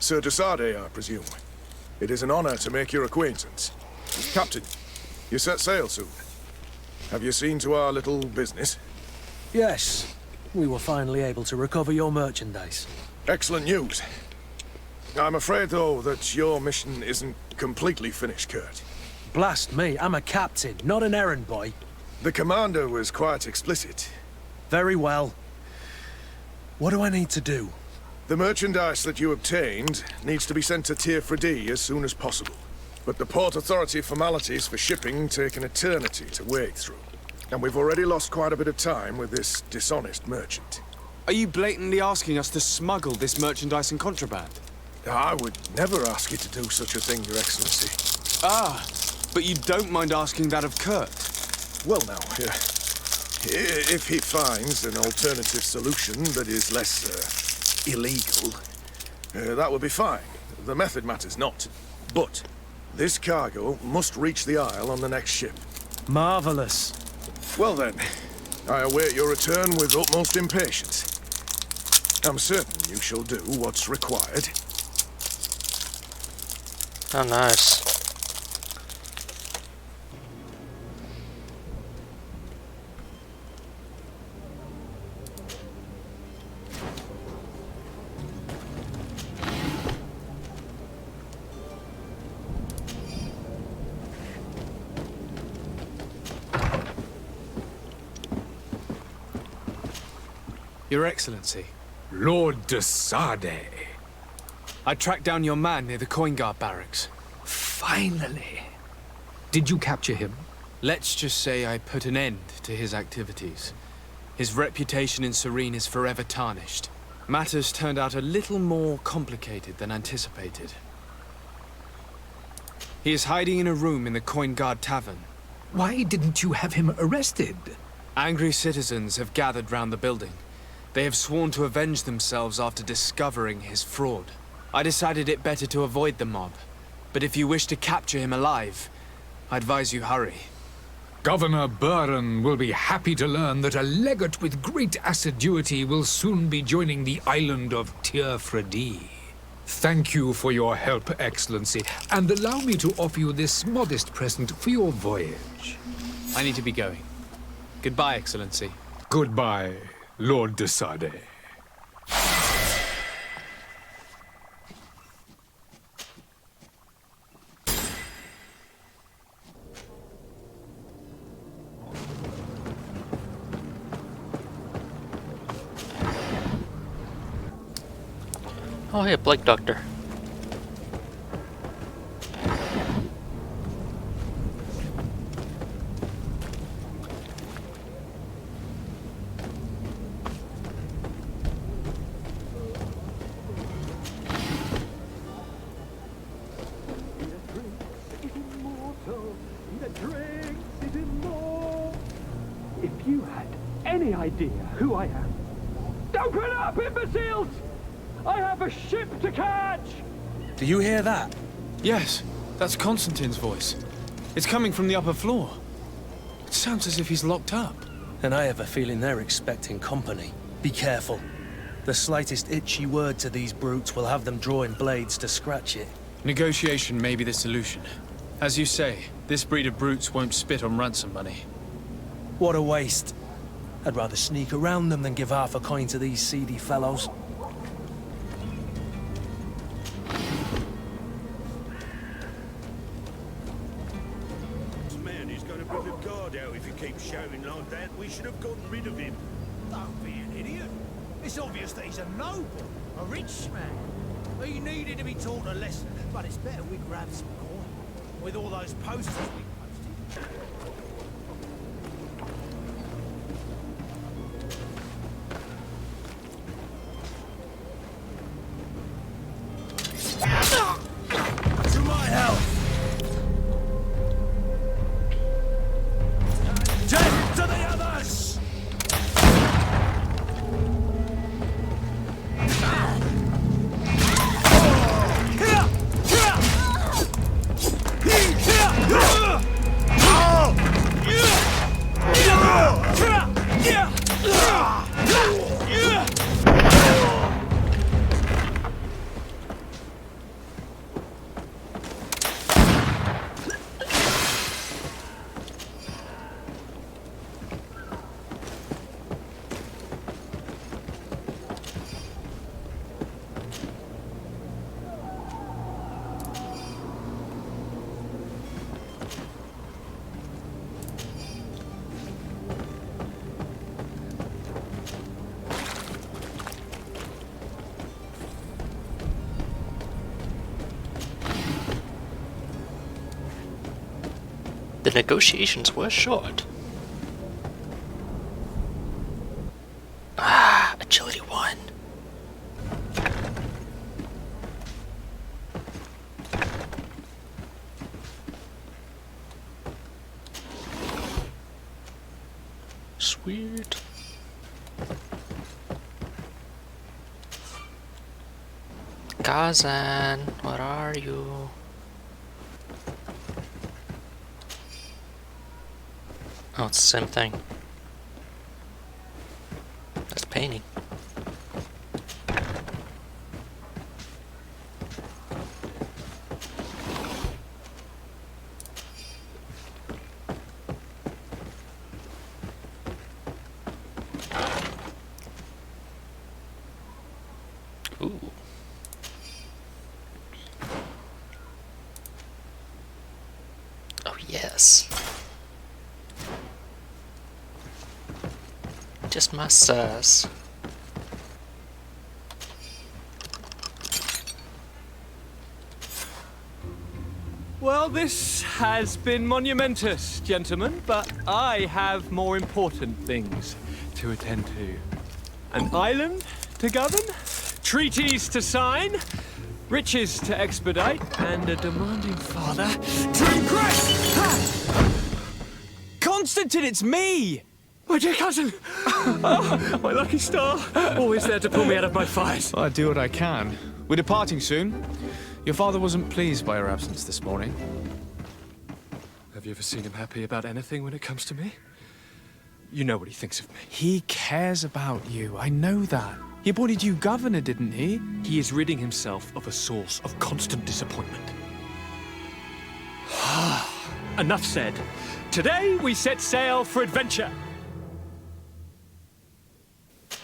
Speaker 12: Sir Desade, I presume. It is an honor to make your acquaintance. Captain, you set sail soon. Have you seen to our little business?
Speaker 5: Yes. We were finally able to recover your merchandise.
Speaker 12: Excellent news. I'm afraid, though, that your mission isn't completely finished, Kurt.
Speaker 5: Blast me, I'm a captain, not an errand boy.
Speaker 12: The commander was quite explicit.
Speaker 5: Very well. What do I need to do?
Speaker 12: The merchandise that you obtained needs to be sent to Tier 4D as soon as possible. But the Port Authority formalities for shipping take an eternity to wade through. And we've already lost quite a bit of time with this dishonest merchant.
Speaker 3: Are you blatantly asking us to smuggle this merchandise and contraband?
Speaker 12: I would never ask you to do such a thing, Your Excellency.
Speaker 3: Ah, but you don't mind asking that of Kurt?
Speaker 12: Well now, if he finds an alternative solution that is less, illegal, that would be fine. The method matters not. But this cargo must reach the Isle on the next ship.
Speaker 5: Marvelous.
Speaker 12: Well then, I await your return with utmost impatience. I'm certain you shall do what's required.
Speaker 1: Oh, nice.
Speaker 3: Your Excellency,
Speaker 7: Lord de Sade.
Speaker 3: I tracked down your man near the Coin Guard barracks.
Speaker 7: Finally. Did you capture him?
Speaker 3: Let's just say I put an end to his activities. His reputation in Serene is forever tarnished. Matters turned out a little more complicated than anticipated. He is hiding in a room in the Coin Guard Tavern.
Speaker 7: Why didn't you have him arrested?
Speaker 3: Angry citizens have gathered round the building. They have sworn to avenge themselves after discovering his fraud. I decided it better to avoid the mob. But if you wish to capture him alive, I advise you hurry.
Speaker 7: Governor Buren will be happy to learn that a legate with great assiduity will soon be joining the island of Tir-Fredi. Thank you for your help, Excellency, and allow me to offer you this modest present for your voyage.
Speaker 3: I need to be going. Goodbye, Excellency.
Speaker 7: Goodbye, Lord de Sade.
Speaker 1: Oh, hey, Blake Doctor.
Speaker 13: If you had any idea who I am. Open up, imbeciles! I have a ship to catch!
Speaker 5: Do you hear that?
Speaker 3: Yes, that's Constantine's voice. It's coming from the upper floor. It sounds as if he's locked up.
Speaker 5: And I have a feeling they're expecting company. Be careful. The slightest itchy word to these brutes will have them drawing blades to scratch it.
Speaker 3: Negotiation may be the solution. As you say, this breed of brutes won't spit on ransom money.
Speaker 5: What a waste. I'd rather sneak around them than give half a coin to these seedy fellows.
Speaker 14: This man is going to bring the guard out if he keeps shouting like that. We should have gotten rid of him.
Speaker 2: Don't be an idiot. It's obvious that he's a noble, a rich man. He needed to be taught a lesson, but it's better we grab some coin. With all those posters we posted.
Speaker 11: To my health! Death to the others!
Speaker 1: The negotiations were short. Ah, agility 1. Sweet. Kazan, where are you? Oh, it's the same thing. That's painting. Ooh. Oh, yes. Just my size.
Speaker 13: Well, this has been monumentous, gentlemen, but I have more important things to attend to. An island to govern, treaties to sign, riches to expedite, and a demanding father to impress! Constantine, it's me! My dear cousin! Oh, my lucky star! Always there to pull me out of my fires.
Speaker 3: Well, I do what I can. We're departing soon. Your father wasn't pleased by your absence this morning.
Speaker 13: Have you ever seen him happy about anything when it comes to me? You know what he thinks of me.
Speaker 3: He cares about you. I know that. He appointed you governor, didn't he?
Speaker 13: He is ridding himself of a source of constant disappointment. Enough said. Today we set sail for adventure.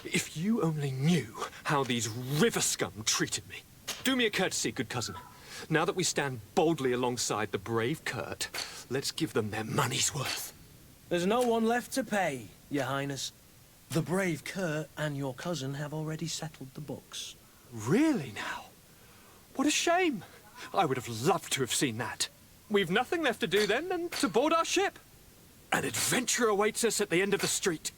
Speaker 13: If you only knew how these river scum treated me. Do me a courtesy, good cousin. Now that we stand boldly alongside the brave Kurt, let's give them their money's worth.
Speaker 5: There's no one left to pay, Your Highness. The brave Kurt and your cousin have already settled the books.
Speaker 13: Really now? What a shame. I would have loved to have seen that. We've nothing left to do then than to board our ship. An adventure awaits us at the end of the street.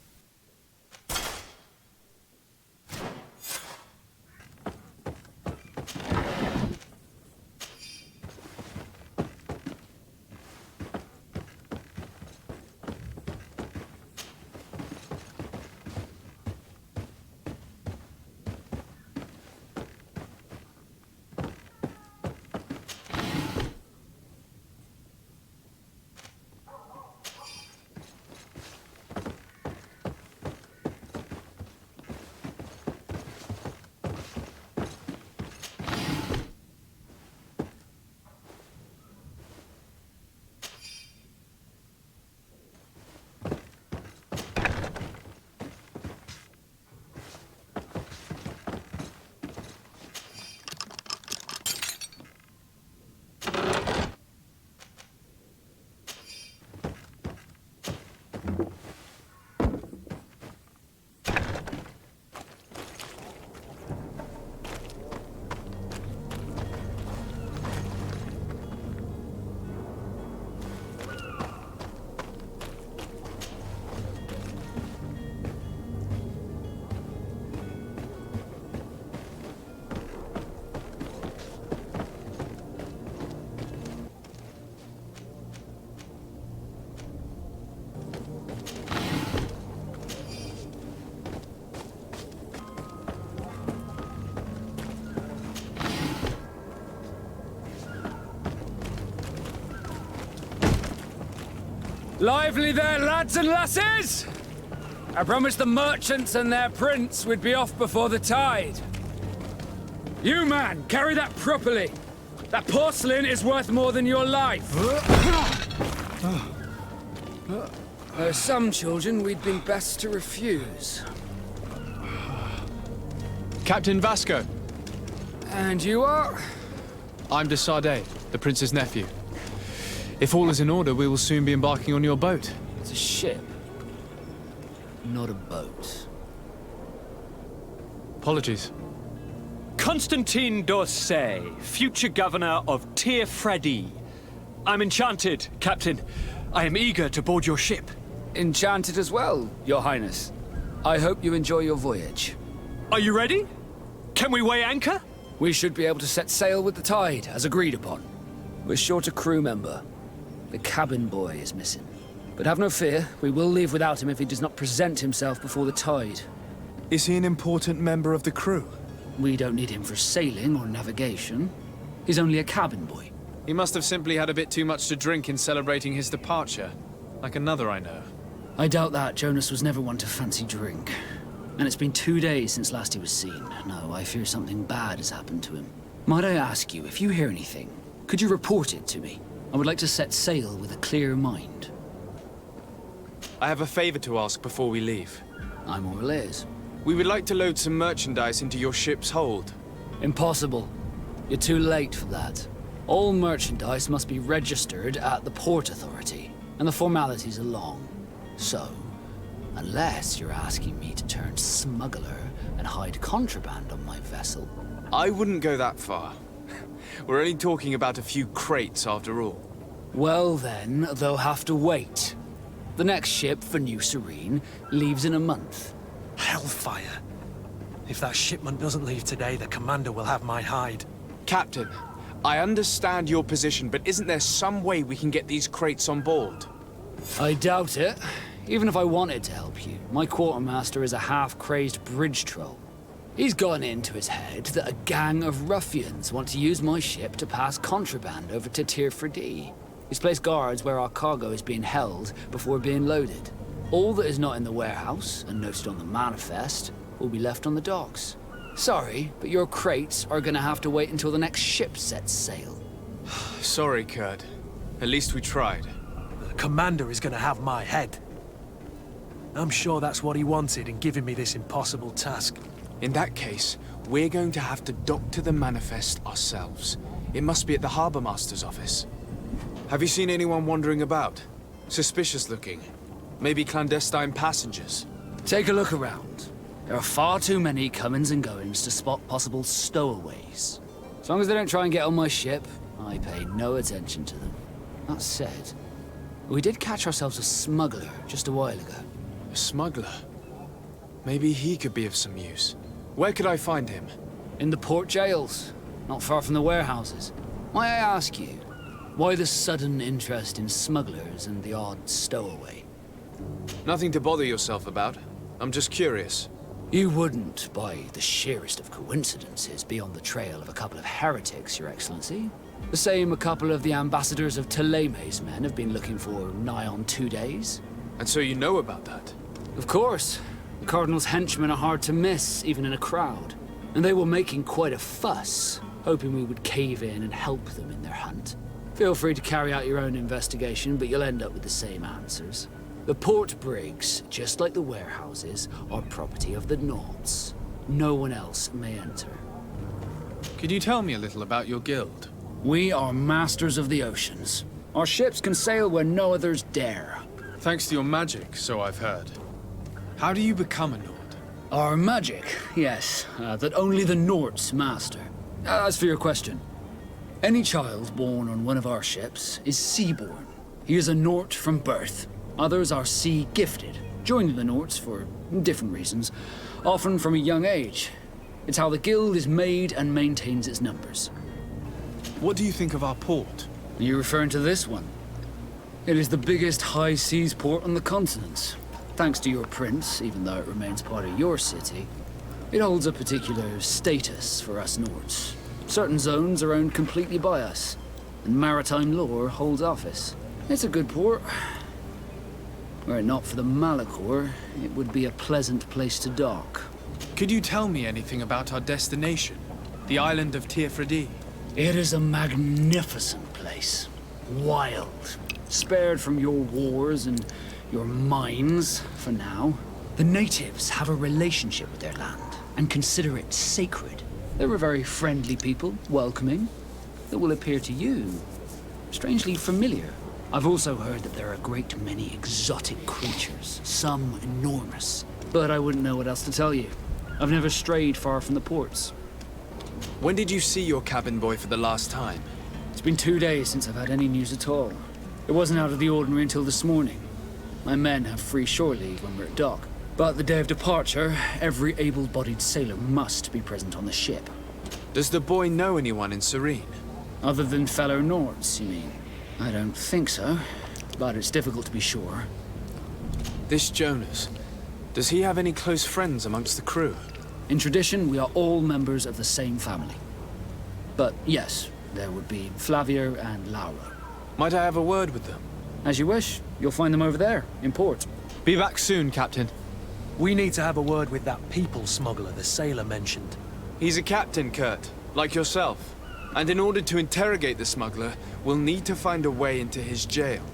Speaker 15: Lively there, lads and lasses! I promised the merchants and their prince we'd be off before the tide. You, man, carry that properly. That porcelain is worth more than your life. There are some children we'd been best to refuse.
Speaker 3: Captain Vasco.
Speaker 15: And you are?
Speaker 3: I'm de Sardet, the prince's nephew. If all is in order, we will soon be embarking on your boat.
Speaker 15: It's a ship, not a boat.
Speaker 3: Apologies.
Speaker 13: Constantine d'Orsay, future governor of Tir-Fredi. I'm enchanted, Captain. I am eager to board your ship.
Speaker 15: Enchanted as well, Your Highness. I hope you enjoy your voyage.
Speaker 13: Are you ready? Can we weigh anchor?
Speaker 15: We should be able to set sail with the tide, as agreed upon. We're short a crew member. The cabin boy is missing. But have no fear, we will leave without him if he does not present himself before the tide.
Speaker 3: Is he an important member of the crew?
Speaker 15: We don't need him for sailing or navigation. He's only a cabin boy.
Speaker 3: He must have simply had a bit too much to drink in celebrating his departure. Like another I know.
Speaker 15: I doubt that. Jonas was never one to fancy drink. And it's been 2 days since last he was seen. No, I fear something bad has happened to him. Might I ask you, if you hear anything, could you report it to me? I would like to set sail with a clear mind.
Speaker 3: I have a favor to ask before we leave.
Speaker 15: I'm all ears.
Speaker 3: We would like to load some merchandise into your ship's hold.
Speaker 15: Impossible. You're too late for that. All merchandise must be registered at the Port Authority, and the formalities are long. So, unless you're asking me to turn smuggler and hide contraband on my vessel...
Speaker 3: I wouldn't go that far. We're only talking about a few crates after all.
Speaker 15: Well then, they'll have to wait. The next ship for New Serene leaves in a month.
Speaker 5: Hellfire. If that shipment doesn't leave today, the commander will have my hide.
Speaker 3: Captain, I understand your position, but isn't there some way we can get these crates on board?
Speaker 15: I doubt it. Even if I wanted to help you, my quartermaster is a half-crazed bridge troll. He's gotten into his head that a gang of ruffians want to use my ship to pass contraband over to Tir-Fredee. He's placed guards where our cargo is being held before being loaded. All that is not in the warehouse, and noted on the manifest, will be left on the docks. Sorry, but your crates are gonna have to wait until the next ship sets sail.
Speaker 3: Sorry, Kurt. At least we tried.
Speaker 5: The commander is gonna have my head. I'm sure that's what he wanted in giving me this impossible task.
Speaker 3: In that case, we're going to have to dock to the manifest ourselves. It must be at the Harbour Master's office. Have you seen anyone wandering about? Suspicious looking. Maybe clandestine passengers.
Speaker 15: Take a look around. There are far too many comings and goings to spot possible stowaways. As long as they don't try and get on my ship, I pay no attention to them. That said, we did catch ourselves a smuggler just a while ago.
Speaker 3: A smuggler? Maybe he could be of some use. Where could I find him?
Speaker 15: In the port jails, not far from the warehouses. May I ask you, why the sudden interest in smugglers and the odd stowaway?
Speaker 3: Nothing to bother yourself about. I'm just curious.
Speaker 15: You wouldn't, by the sheerest of coincidences, be on the trail of a couple of heretics, Your Excellency. The same a couple of the ambassadors of Ptolemy's men have been looking for nigh on 2 days.
Speaker 3: And so you know about that?
Speaker 15: Of course. The Cardinal's henchmen are hard to miss, even in a crowd. And they were making quite a fuss, hoping we would cave in and help them in their hunt. Feel free to carry out your own investigation, but you'll end up with the same answers. The port brigs, just like the warehouses, are property of the Nauts. No one else may enter.
Speaker 3: Could you tell me a little about your guild?
Speaker 15: We are masters of the oceans. Our ships can sail where no others dare.
Speaker 3: Thanks to your magic, so I've heard. How do you become a Naut?
Speaker 15: Our magic, yes, that only the Norts master. As for your question, any child born on one of our ships is seaborn. He is a Nort from birth. Others are sea-gifted, joining the Norts for different reasons, often from a young age. It's how the guild is made and maintains its numbers.
Speaker 3: What do you think of our port?
Speaker 15: Are you referring to this one? It is the biggest high seas port on the continent. Thanks to your prince, even though it remains part of your city, it holds a particular status for us Nords. Certain zones are owned completely by us, and maritime law holds office. It's a good port. Were it not for the Malichor, it would be a pleasant place to dock.
Speaker 3: Could you tell me anything about our destination? The island of Tir-Fredee?
Speaker 15: It is a magnificent place. Wild. Spared from your wars and your mines, for now. The natives have a relationship with their land, and consider it sacred. They're a very friendly people, welcoming, that will appear to you strangely familiar. I've also heard that there are a great many exotic creatures, some enormous. But I wouldn't know what else to tell you. I've never strayed far from the ports.
Speaker 3: When did you see your cabin boy for the last time?
Speaker 15: It's been 2 days since I've had any news at all. It wasn't out of the ordinary until this morning. My men have free shore leave when we're at dock. But the day of departure, every able-bodied sailor must be present on the ship.
Speaker 3: Does the boy know anyone in Serene?
Speaker 15: Other than fellow Nords, you mean? I don't think so, but it's difficult to be sure.
Speaker 3: This Jonas, does he have any close friends amongst the crew?
Speaker 15: In tradition, we are all members of the same family. But yes, there would be Flavia and Laura.
Speaker 3: Might I have a word with them?
Speaker 15: As you wish. You'll find them over there, in port.
Speaker 3: Be back soon, Captain.
Speaker 5: We need to have a word with that people smuggler the sailor mentioned.
Speaker 3: He's a captain, Kurt, like yourself. And in order to interrogate the smuggler, we'll need to find a way into his jail.